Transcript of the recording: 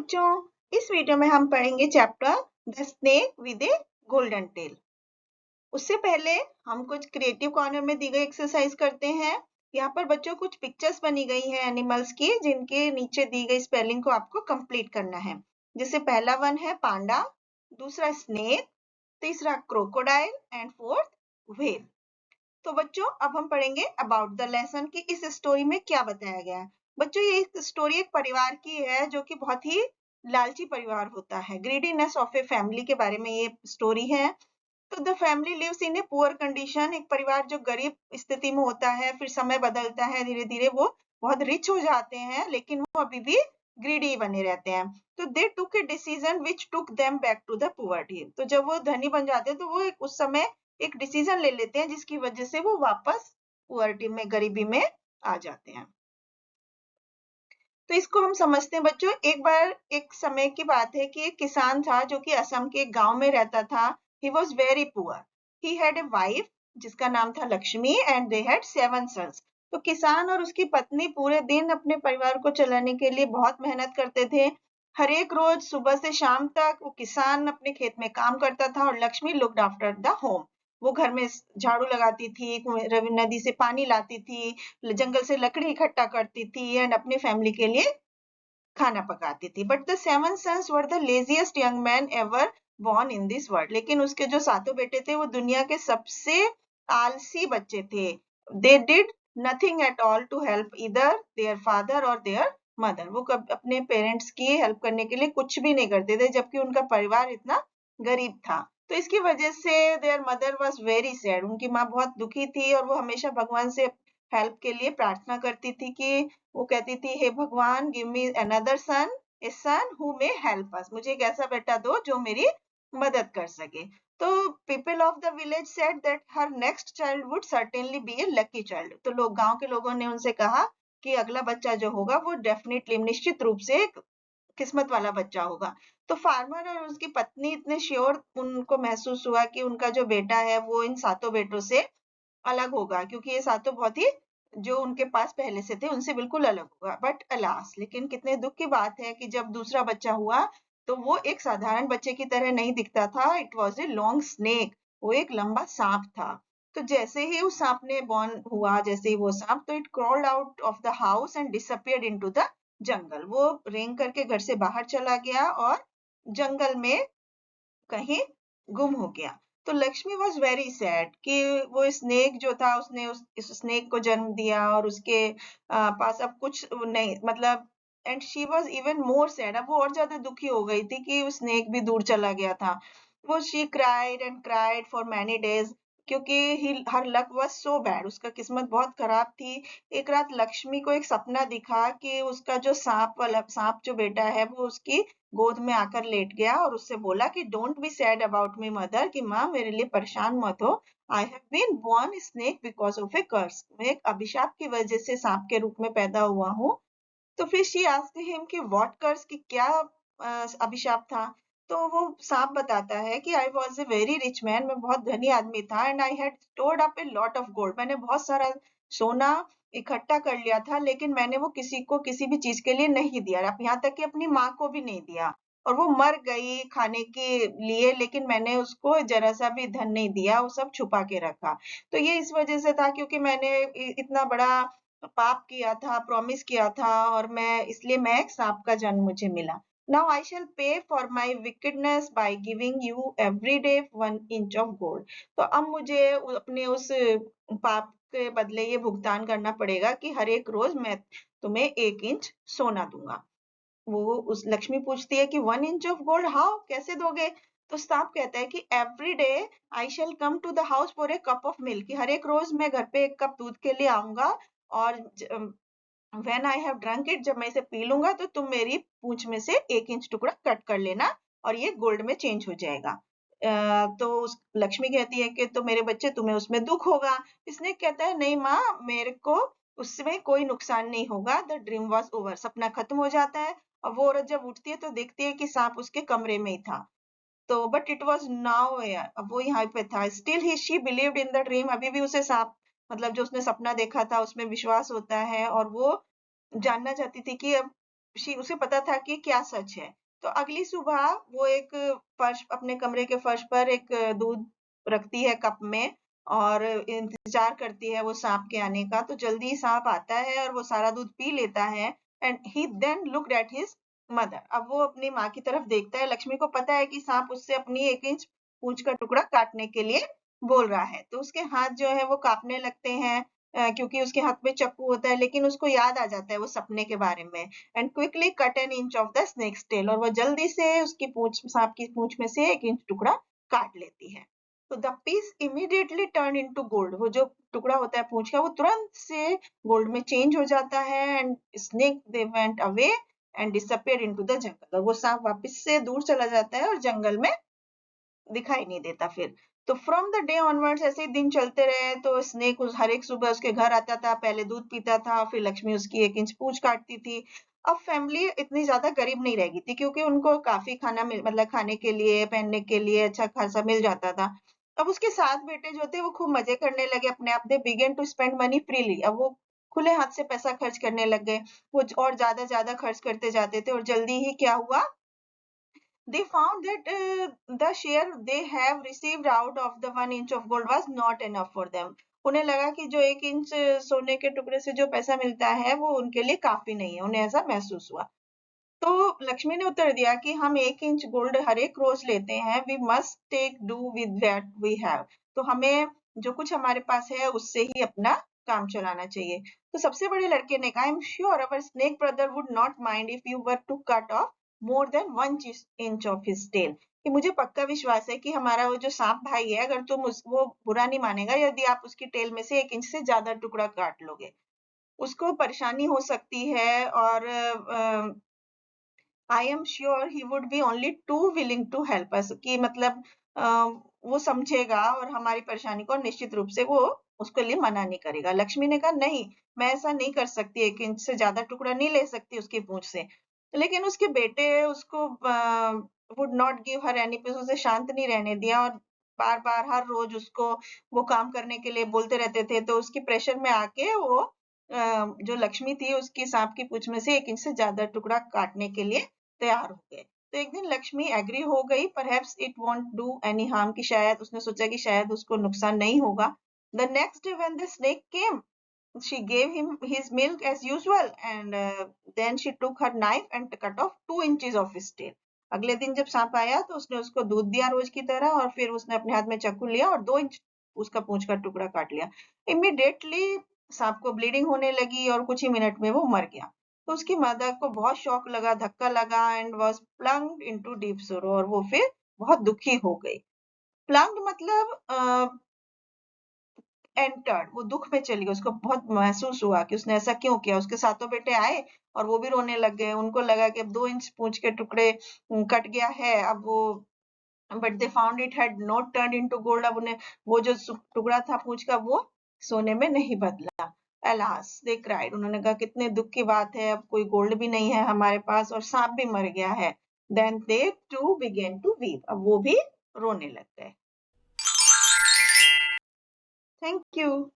बच्चों, इस वीडियो में हम पढ़ेंगे chapter the snake with a golden tail. उससे पहले हम कुछ क्रिएटिव कॉर्नर में दी गई एक्सरसाइज करते हैं। यहाँ पर बच्चों कुछ पिक्चर्स बनी गई हैं एनिमल्स की, जिनके नीचे दी गई स्पेलिंग को आपको कंप्लीट करना है। जैसे पहला वन है पांडा, दूसरा स्नेक, तीसरा क्रोकोडाइल एंड फोर्थ व्हेल। तो बच्चों अब हम पढ़ेंगे अबाउट द लेसन कि इस स्टोरी में क्या बताया गया है। बच्चों ये स्टोरी एक परिवार की है जो कि बहुत ही लालची परिवार होता है। ग्रीडीनेस ऑफ ए फैमिली के बारे में ये स्टोरी है। तो the family lives in a poor condition, एक परिवार जो गरीब स्थिति में होता है, फिर समय बदलता है, धीरे धीरे वो बहुत रिच हो जाते हैं, लेकिन वो अभी भी ग्रीडी बने रहते हैं। तो they took a decision which took them back to the poverty. तो जब वो धनी बन जाते हैं तो वो उस समय एक डिसीजन ले लेते हैं जिसकी वजह से वो वापस पुअर्टी में, गरीबी में आ जाते हैं। तो इसको हम समझते हैं बच्चों। एक बार एक समय की बात है कि एक किसान था जो कि असम के एक गांव में रहता था। He was very poor. He had a wife जिसका नाम था Lakshmi and they had 7 sons. तो किसान और उसकी पत्नी पूरे दिन अपने परिवार को चलाने के लिए बहुत मेहनत करते थे। हर एक रोज सुबह से शाम तक वो किसान अपने खेत में काम करता था और Lakshmi looked after the home. वो घर में झाड़ू लगाती थी, नदी से पानी लाती थी, जंगल से लकड़ी इकट्ठा करती थी एंड अपनी फैमिली के लिए खाना पकाती थी। But the 7 sons were the laziest young man ever born in this world। लेकिन उसके जो सातों बेटे थे वो दुनिया के सबसे आलसी बच्चे थे। They did nothing at all to help either their father or their mother। वो कब अपने पेरेंट्स की हेल्प करने के लिए कुछ भी नहीं करते थे, जबकि उनका परिवार इतना गरीब था। तो इसकी वजह से there mother was very sad. उनकी माँ बहुत दुखी थी और वो हमेशा भगवान से हेल्प के लिए प्रार्थना करती थी कि वो कहती थी, हे भगवान, give me another son, a son who may help us. मुझे एक ऐसा बेटा दो जो मेरी मदद कर सके। तो people of the village said that her next child would certainly B A lucky child. तो लोग, गांव के लोगों ने उनसे कहा कि अगला बच्चा जो होगा वो डेफिनेटली, निश्चित रूप से एक किस्मत वाला बच्चा होगा। तो फार्मर और उसकी पत्नी इतने श्योर उनको महसूस हुआ कि उनका जो बेटा है वो इन सातों बेटों से अलग होगा, क्योंकि ये सातों बहुत ही, जो उनके पास पहले से थे उनसे बिल्कुल अलग होगा। बट अलास, लेकिन कितने दुख की बात है कि जब दूसरा बच्चा हुआ तो वो एक साधारण बच्चे की तरह नहीं दिखता था। It was a long snake. वो एक लंबा सांप था। तो जैसे ही उस सांप ने बॉर्न हुआ, जैसे ही वो सांप, तो it crawled out of the house and disappeared into the jungle. वो रेंग करके घर से बाहर चला गया और जंगल में कहीं गुम हो गया। तो लक्ष्मी वॉज वेरी सैड कि वो स्नेक जो था, उसने इस स्नेक को जन्म दिया और उसके पास अब कुछ नहीं, मतलब, and she was even more sad. अब वो और ज्यादा दुखी हो गई थी कि वो स्नेक भी दूर चला गया था। वो she cried and cried for many days, क्योंकि हर लक वाज सो बैड। उसका किस्मत बहुत खराब थी। एक रात लक्ष्मी को एक सपना दिखा कि उसका जो सांप जो बेटा है वो उसकी गोद में आकर लेट गया और उससे बोला कि don't be sad about me mother, कि माँ मेरे लिए परेशान मत हो। I have been born snake because of a curse. मैं एक अभिशाप की वजह से सांप के रूप में पैदा हुआ हूँ। तो फिर शी आस्क्ड हिम कि व्हाट कर्स, की क्या अभिशाप था। तो वो सांप बताता है कि I was a very rich man, मैं बहुत धनी आदमी था, and I had stored up a lot of gold. मैंने बहुत सारा सोना इकट्ठा कर लिया था, लेकिन मैंने वो किसी को किसी भी चीज के लिए नहीं दिया, अब यहाँ तक कि अपनी माँ को भी नहीं दिया। और वो मर गई खाने के लिए, लेकिन मैंने उसको जरा सा भी धन नहीं दिया, वो सब छुपा के रखा। तो ये इस वजह से था क्योंकि मैंने इतना बड़ा पाप किया था, प्रॉमिस किया था, और मैं एक सांप का जन्म मुझे मिला। नाउ आई शैल पे for my wickedness by giving you every day 1 inch of gold. तो अब मुझे अपने उस पाप के बदले ये भुगतान करना पड़ेगा कि हर एक रोज मैं तुम्हें 1 इंच सोना दूंगा। वो उस लक्ष्मी पूछती है कि 1 इंच ऑफ गोल्ड, हाउ, कैसे दोगे। तो सांप कहता है कि every day I shall come to the house for a cup of milk, कि हर एक रोज मैं घर पे 1 कप दूध के लिए आऊंगा, और when I have drunk it, जब मैं इसे पी लूंगा तो तुम मेरी पूंछ में से 1 इंच टुकड़ा कट कर लेना और ये गोल्ड में चेंज हो जाएगा। तो लक्ष्मी कहती है कि तो मेरे बच्चे, तुम्हें उसमें दुख होगा। इसने कहता है, नहीं माँ, मेरे को उसमें कोई नुकसान नहीं होगा। द ड्रीम वॉज ओवर, सपना खत्म हो जाता है। और वो औरत जब उठती है तो देखती है कि सांप उसके कमरे में ही था। तो बट इट वॉज नाउ, अब वो यहाँ पे था। Still he she believed in the dream, अभी भी उसे सांप, मतलब जो उसने सपना देखा था उसमें विश्वास होता है, और वो जानना चाहती थी कि अब उसे पता था कि क्या सच है। तो अगली सुबह वो एक अपने कमरे के फर्श पर एक दूध रखती है कप में और इंतजार करती है वो सांप के आने का। तो जल्दी सांप आता है और वो सारा दूध पी लेता है। And he then looked at his mother. अब वो अपनी माँ की तरफ देखता है। लक्ष्मी को पता है कि सांप उससे अपनी 1 इंच पूंछ का टुकड़ा काटने के लिए बोल रहा है। तो उसके हाथ जो है वो कांपने लगते हैं क्योंकि उसके हाथ में चाकू होता है, लेकिन उसको याद आ जाता है वो सपने के बारे में। And quickly cut an inch of the snake's tail. और वो जल्दी से उसकी पूंछ, सांप की पूंछ में से 1 इंच टुकड़ा काट लेती है। तो the piece immediately turn into gold. वो जो टुकड़ा होता है पूंछ का वो तुरंत से गोल्ड में चेंज हो जाता है। And snake they went away and disappear into the jungle. और वो सांप वापस से दूर चला जाता है और जंगल में दिखाई नहीं देता फिर। तो फ्रॉम द डे ऑनवर्ड्स ऐसे ही दिन चलते रहे। तो स्नेक हर एक सुबह उसके घर आता था, पहले दूध पीता था, फिर लक्ष्मी उसकी 1 इंच पूंछ काटती थी। अब फैमिली इतनी ज्यादा गरीब नहीं रह गई थी क्योंकि उनको काफी खाना मतलब खाने के लिए, पहनने के लिए अच्छा खासा मिल जाता था। अब उसके 7 बेटे जो थे वो खूब मजे करने लगे अपने आप। They begin to spend money freely. अब वो खुले हाथ से पैसा खर्च करने लग गए। वो और ज्यादा खर्च करते जाते थे और जल्दी ही क्या हुआ, they found that the share they have received out of the 1 inch of gold was not enough for them. उन्हें लगा कि जो 1 इंच सोने के टुकड़े से जो पैसा मिलता है वो उनके लिए काफी नहीं है। उन्हें ऐसा महसूस हुआ। तो लक्ष्मी ने उत्तर दिया कि हम 1 इंच गोल्ड हर एक रोज लेते हैं। We must take do with that we have. तो हमें जो कुछ हमारे पास है उससे ही अपना काम चलाना चाहिए। तो सबसे बड़े लड़के ने कहा, I am sure our snake brother would not mind if you were to cut off more than 1 inch of his tail. कि मुझे पक्का विश्वास है कि हमारा वो जो सांप भाई है, अगर तुम वो बुरा नहीं मानेगा यदि आप उसकी टेल में से 1 इंच से ज्यादा टुकड़ा काट लोगे। उसको परेशानी हो सकती है और I am sure he would be only too willing to help us. कि मतलब वो समझेगा और हमारी परेशानी को निश्चित रूप से वो उसके लिए मना नहीं करेगा। लक्ष्मी ने कहा, नहीं, मैं ऐसा नहीं कर सकती, 1 इंच से ज्यादा टुकड़ा नहीं ले सकती उसकी पूंछ से। लेकिन उसके बेटे उसको would not give her any piece. उसे शांत नहीं रहने दिया और बार बार हर रोज उसको वो काम करने के लिए बोलते रहते थे। तो उसकी प्रेशर में आके वो जो लक्ष्मी थी उसकी सांप की पूंछ में से 1 इंच से ज्यादा टुकड़ा काटने के लिए तैयार हो गए। तो एक दिन लक्ष्मी एग्री हो गई। Perhaps it won't do any harm. कि शायद उसने सोचा कि शायद उसको नुकसान नहीं होगा। The next day when the snake came she gave him his milk as usual and then she took her knife and cut off 2 inches of his tail. अगले दिन जब सांप आया तो उसने उसको दूध दिया रोज की तरह और फिर उसने अपने हाथ में चाकू लिया और 2 इंच उसका पूंछ का टुकड़ा काट लिया। इमीडिएटली सांप को ब्लीडिंग होने लगी और कुछ ही मिनट में वो मर गया। तो उसकी मदर को बहुत शॉक लगा, धक्का लगा and was plunged into deep सोरो। और वो फिर बहुत दुखी हो गई। प्लंग्ड मतलब एंटर्ड, वो दुख में चली गई। उसको बहुत महसूस हुआ कि उसने ऐसा क्यों किया। उसके सातों बेटे आए और वो भी रोने लग गए। उनको लगा कि अब 2 इंच पूंछ के टुकड़े कट गया है। अब वो but they found it had not turn into gold. अब उन्हें वो जो टुकड़ा था पूंछ का वो सोने में नहीं बदला। अलास दे क्राइड। उन्होंने कहा, कितने दुख की बात है, अब कोई गोल्ड भी नहीं है हमारे पास और सांप भी मर गया है। Then they too began to weep. अब वो भी रोने लग गए। Thank you.